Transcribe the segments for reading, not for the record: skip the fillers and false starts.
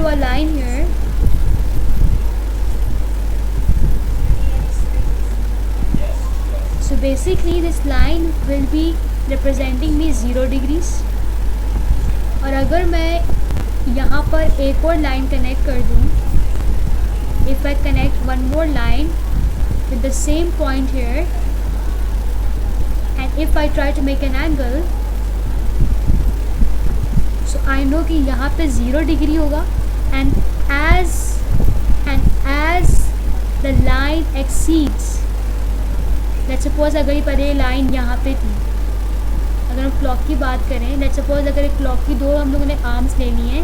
a line here. So basically this line will be representing me 0 degrees. और अगर मैं यहाँ पर एक और लाइन कनेक्ट कर दूँ, if I connect one more line with the same point here, and if I try to make an angle, so I know कि यहाँ पे 0 डिग्री होगा, and as the line exceeds, let's suppose अगर ये पहले line यहाँ पे थी, अगर हम क्लॉक की बात करें, लेट्स सपोज अगर एक क्लॉक की दो हम लोगों ने आर्म्स लेनी है,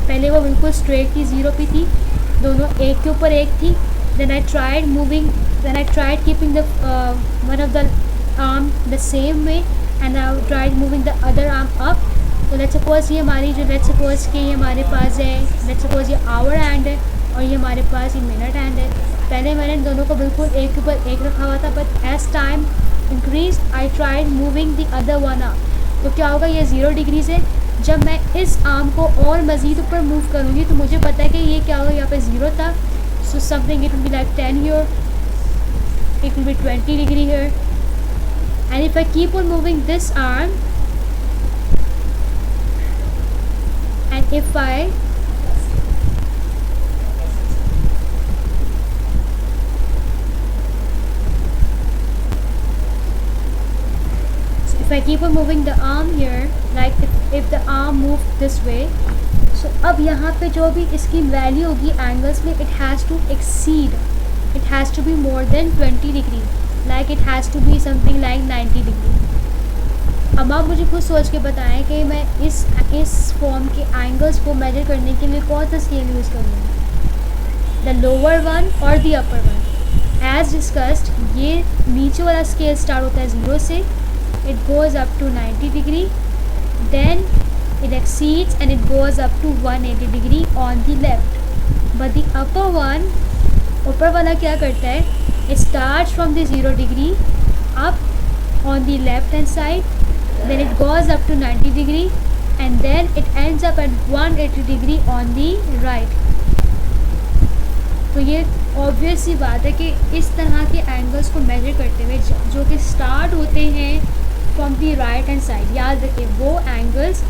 पहले वो बिल्कुल स्ट्रेट थी, 0 पे थी, दोनों एक के ऊपर एक थी, then I tried keeping the one of the arm the same way and I tried moving the other arm up. तो लेट्स सपोज ये हमारी जो लेट्स सपोज कि ये हमारे पास है, लेट्स सपोज ये आवर हैंड है और ये हमारे पास ये मिनट हैंड है। पहले मैंने दोनों को बिल्कुल एक के ऊपर एक रखा हुआ था, but as time increase I tried moving the other one up. तो क्या होगा, ये 0 डिग्री से जब मैं इस आर्म को और मज़ीद ऊपर मूव करूँगी तो मुझे पता है कि ये क्या होगा, यहाँ पे 0 था, so something it will be like 10 here, it will be 20 degree here, and if I keep on moving this arm and if I keep on moving the arm here, like if the arm move this way, so अब यहाँ पे जो भी इसकी value होगी angles में, it has to exceed, it has to be more than 20 degree, like it has to be something like 90 degree। अब आप मुझे खुद सोच के बताएं कि मैं इस फॉर्म के एंगल्स को मेजर करने के लिए कौन सा स्केल यूज़ करूँगी, the lower one or the upper one. As discussed, ये नीचे वाला स्केल स्टार्ट होता है 0 से, it goes up to 90 degree, then it exceeds and it goes up to 180 degree on the left, but the upper one, ऊपर वाला क्या करता है, it starts from the 0 degree up on the left hand side, then it goes up to 90 degree and then it ends up at 180 degree on the right। तो ये obvious सी बात है कि इस तरह के एंगल्स को मेजर करते हुए जो कि स्टार्ट होते हैं from the right hand side, याद रखिए वो एंगल्स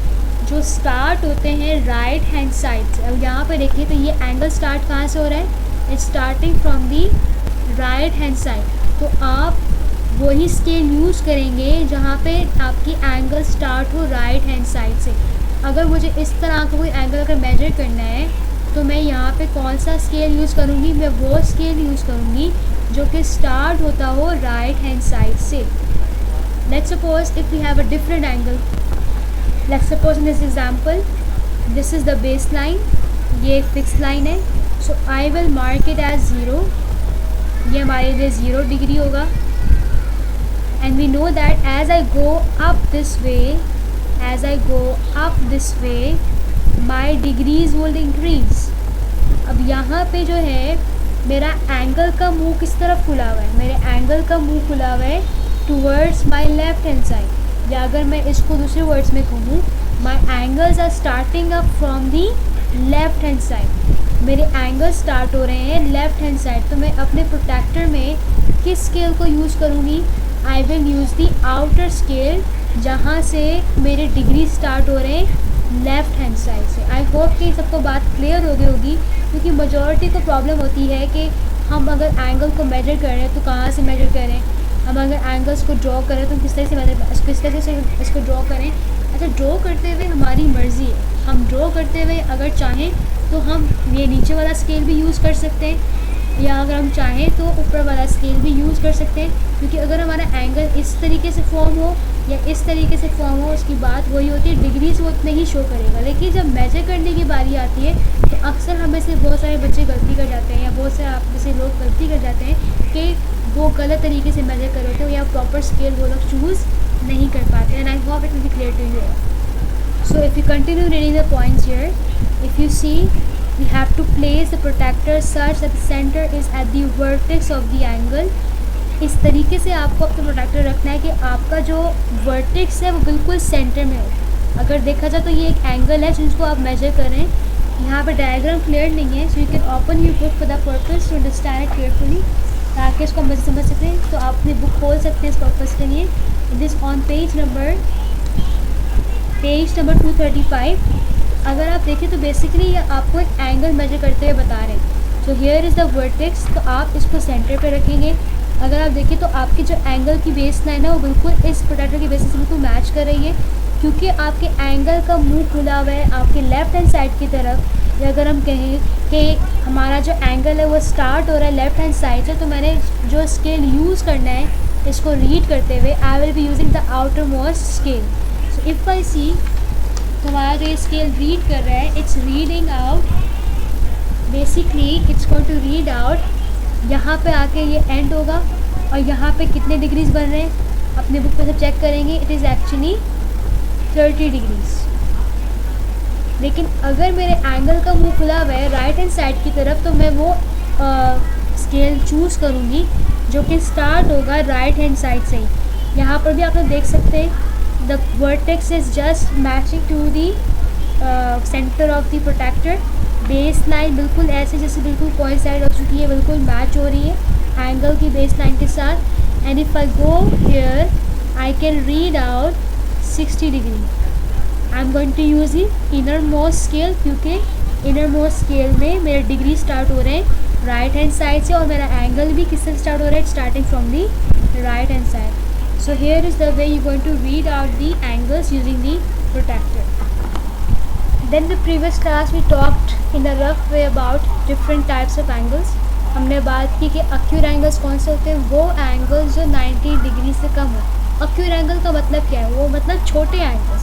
जो स्टार्ट होते हैं राइट हैंड साइड से। अब यहाँ पे देखिए तो ये एंगल स्टार्ट कहाँ से हो रहा है, it's starting from the right hand side. तो आप वही स्केल यूज़ करेंगे जहाँ पे आपकी एंगल स्टार्ट हो राइट हैंड साइड से। अगर मुझे इस तरह का कोई एंगल अगर मेजर करना है तो मैं यहाँ पे कौन सा स्केल यूज़ करूँगी, मैं वो स्केल यूज़ करूँगी जो कि स्टार्ट होता हो राइट हैंड साइड से। Let's suppose if we have a different angle, let's suppose in this example this is the base line, ये एक फिक्स लाइन है, so I will mark it as 0, ये हमारे लिए 0 डिग्री होगा। And we know that as I go up this way, as I go up this way my degrees will increase. अब यहाँ पे जो है मेरा एंगल का मुंह किस तरफ खुला हुआ है, मेरे एंगल का मुंह खुला हुआ है towards my left hand side, या अगर मैं इसको दूसरे वर्ड्स में कहूँ, my angles are starting up from the left hand side, मेरे एंगल स्टार्ट हो रहे हैं लेफ्ट हैंड साइड। तो मैं अपने प्रोटेक्टर में किस स्केल को यूज़ करूँगी, I will use the outer scale जहाँ से मेरे डिग्री स्टार्ट हो रहे हैं लेफ़्ट हैंड साइड से। आई होप कि सबको बात क्लियर हो गई होगी, क्योंकि मेजॉरिटी को प्रॉब्लम होती है कि हम अगर एंगल को मेजर कर रहे हैं तो कहाँ से मेजर करें, हम अगर एंगल्स को ड्रॉ करें तो किस तरह से इसको ड्रॉ करें। अच्छा, ड्रॉ करते हुए हमारी मर्ज़ी है, हम ड्रॉ करते हुए अगर चाहें तो हम ये नीचे वाला स्केल भी यूज़ कर सकते हैं, या अगर हम चाहें तो ऊपर वाला स्केल भी यूज़ कर सकते हैं। क्योंकि अगर हमारा एंगल इस तरीके से फॉर्म हो या इस तरीके से फॉर्म हो, उसकी बात वही होती है, डिग्रीज वो उतने ही शो करेगा। लेकिन जब मेजर करने की बारी आती है तो अक्सर हमें से बहुत सारे बच्चे गलती कर जाते हैं, या बहुत सारे आप जैसे लोग गलती कर जाते हैं कि वो गलत तरीके से मेजर कर होते हो या प्रॉपर स्केल वो लोग चूज़ नहीं कर पाते। And I hope it will be clear to you. So if you continue reading the points here, if you see we have to place the protector such that the center is at the vertex of the angle। इस तरीके से आपको अपना protector रखना है कि आपका जो वर्टेक्स है वो बिल्कुल सेंटर में हो। अगर देखा जाए तो ये एक एंगल है जिसको आप मेजर कर रहे हैं। यहाँ पे डायग्राम क्लियर नहीं है, so you can open your book for the purpose to understand it carefully, ताकि इसको हम समझ सकें। तो आप अपनी बुक खोल सकते हैं इस पर्पज़ के लिए। It is on page number 235। अगर आप देखें तो बेसिकली ये आपको एक एंगल मेजर करते हुए बता रहे हैं। So here is the vertex, तो आप इसको सेंटर पे रखेंगे। अगर आप देखें तो आपकी जो एंगल की बेस लाइन है वो बिल्कुल इस प्रोट्रैक्टर की बेस से बिल्कुल मैच कर रही है, क्योंकि आपके एंगल का मुंह खुला हुआ है आपके लेफ़्ट हैंड साइड की तरफ। या अगर हम कहें कि हमारा जो एंगल है वो स्टार्ट हो रहा है लेफ़्ट हैंड साइड से, तो मैंने जो स्केल यूज़ करना है इसको रीड करते हुए, I will be using the outermost scale. So if I see, तो हमारा जो स्केल रीड कर रहा है, it's reading out, basically it's going to read out, यहाँ पे आके ये एंड होगा और यहाँ पे कितने डिग्रीज बन रहे हैं अपने बुक पे सब चेक करेंगे। It is actually 30 degrees. लेकिन अगर मेरे एंगल का मुंह खुला हुआ है राइट हैंड साइड की तरफ, तो मैं वो स्केल चूज़ करूँगी जो कि स्टार्ट होगा राइट हैंड साइड से ही। यहाँ पर भी आप लोग देख सकते हैं the vertex is just matching to the centre of the protractor. Base line बिल्कुल ऐसे जैसे बिल्कुल कोइंसाइड हो चुकी है, बिल्कुल मैच हो रही है एंगल की बेस लाइन के साथ। And if I go here I can read out 60 degree. I am going to use the innermost scale, क्योंकि इनर मोस्ट स्केल में मेरे डिग्री स्टार्ट हो रहे हैं राइट हैंड साइड से, और मेरा एंगल भी किससे स्टार्ट हो रहा है, starting from the right hand side. So here is the way you're going to read out the angles using the protractor. Then the previous class we talked in a rough way about different types of angles. हमने बात की कि occur angles कौन से होते हैं, वो angles जो 90 डिग्री से कम हो। अक्यूर एंगल का मतलब क्या है, वो मतलब छोटे एंगल्स।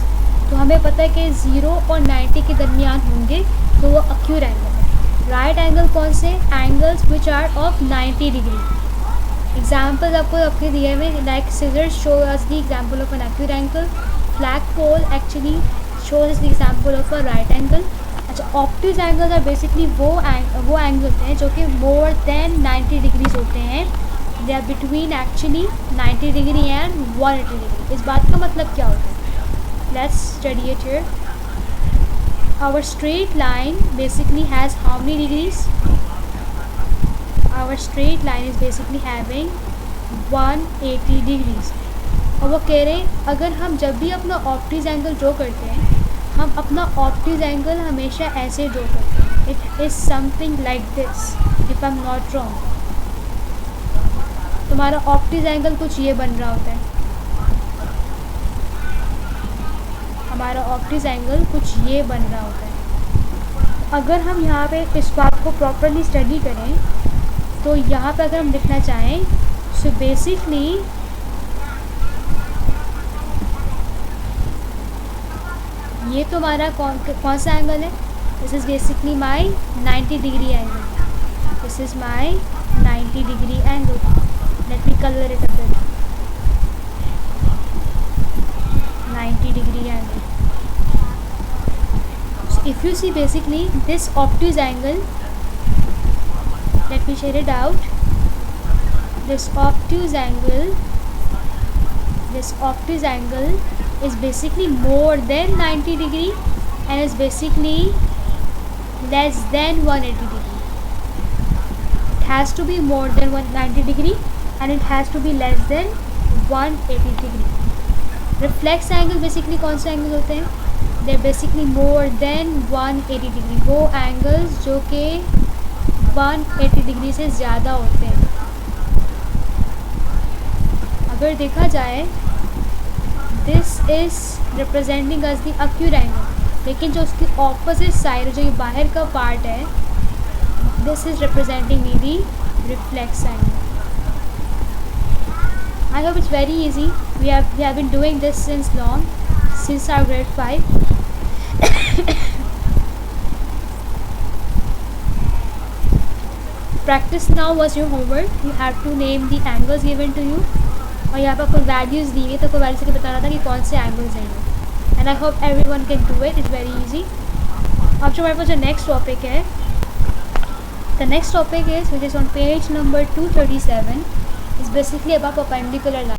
तो हमें पता है कि 0 और 90 के दरमियान होंगे, तो वो अक्यूर एंगल है। राइट एंगल कौन से, angles which are of 90 degree. Example आपको आपके दिए हुए, like scissors show us the example of an acute angle, flag pole actually shows the example of a right angle. अच्छा, ऑप्टिक्स एंगल्स आर बेसिकली वो angle होते हैं जो कि मोर देन 90 डिग्रीज होते हैं। They are between actually 90 degree and 180 degree. इस बात का मतलब क्या होता है, let's study it here. Our straight line basically has how many degrees, our straight line is basically having 180 degrees। और वो कह रहे हैं अगर हम जब भी अपना ऑप्टिक्स एंगल ड्रॉ करते हैं, हम अपना ऑप्टिक्स एंगल हमेशा ऐसे ड्रॉ करते हैं, it is something like this if I am not wrong. तुम्हारा ऑप्टिक्स एंगल कुछ ये बन रहा होता है, हमारा ऑप्टिक्स एंगल कुछ ये बन रहा होता है। अगर हम यहाँ पे इस बात को प्रॉपरली स्टडी करें, तो यहाँ पे अगर हम लिखना चाहें, सो बेसिकली ये तो हमारा कौन सा एंगल है, this is basically my 90 degree angle, this is my 90 degree angle. Let me colour it a bit, 90 degree angle. So if you see basically this obtuse angle, let me shade it out. This obtuse angle is basically more than 90 degree and is basically less than 180 degree. It has to be more than 190 degree and it has to be less than 180 degree. Reflex angle basically कौन से angle होते हैं, they are basically more than 180 degree, वो angles जो कि 180 degree से ज़्यादा होते हैं। अगर देखा जाए, this is representing us the acute angle, लेकिन जो उसकी ऑपोजिट साइड, जो ये बाहर का पार्ट है, this is representing me the reflex angle. I hope it's very easy. We have been doing this since long, since our grade 5. Practice now was your homework. You have to name the angles given to you. और यहाँ पर आपको values दी हुई, तो आपको value से बताना था कि कौन से एंगल्स हैं ये। And I hope everyone can do it, it's very easy. अब जो हमारे पास जो नेक्स्ट टॉपिक है, the next topic is which is on page number 237, is basically about perpendicular line.